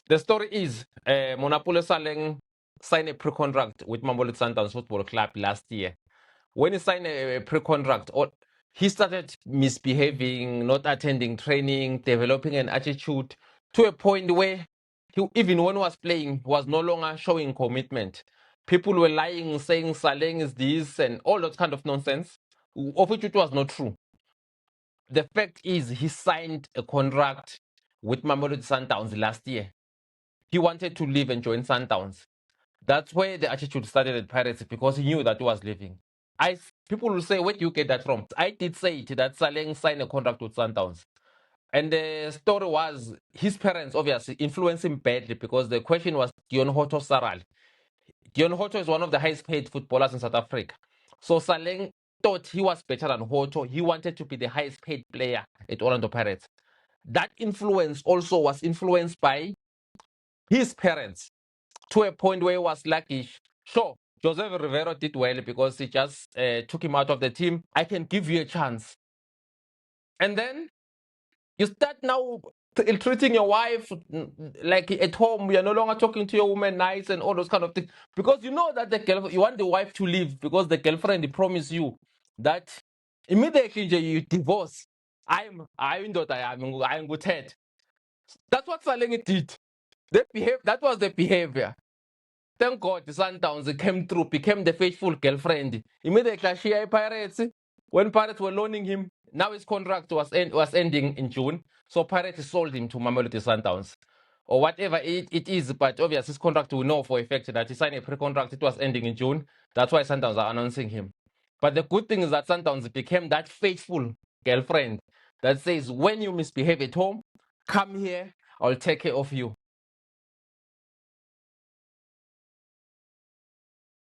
The story is Monapule Saleng signed a pre-contract with Mamelodi Sundowns Football Club last year. When he signed a pre-contract, he started misbehaving, not attending training, developing an attitude to a point where even when he was playing, he was no longer showing commitment. People were lying, saying Saleng is this and all that kind of nonsense, of which it was not true. The fact is, he signed a contract with Mamelodi Sundowns last year. He wanted to leave and join Sundowns. That's where the attitude started at Pirates, because he knew that he was leaving. People will say, where do you get that from? I did say it, that Saleng signed a contract with Sundowns. And the story was his parents obviously influenced him badly, because the question was Dion Hoto Saral. Dion Hoto is one of the highest paid footballers in South Africa. So Saleng thought he was better than Hoto. He wanted to be the highest paid player at Orlando Pirates. That influence also was influenced by his parents, to a point where he was lucky. Sure, Joseph Rivero did well because he just took him out of the team. I can give you a chance. And then you start now treating your wife like at home. You're no longer talking to your woman nice and all those kind of things, because you know that you want the wife to leave, because the girlfriend promised you that immediately you divorce. I'm good. That's what Saleng did. That was the behavior. Thank God the Sundowns came through, became the faithful girlfriend. Immediately, she Pirates, when Pirates were loaning him, now his contract was ending in June. So Pirates sold him to Mamelodi Sundowns. Or whatever it is, but obviously his contract will know for a fact that he signed a pre-contract, it was ending in June. That's why Sundowns are announcing him. But the good thing is that Sundowns became that faithful girlfriend that says, when you misbehave at home, come here, I'll take care of you.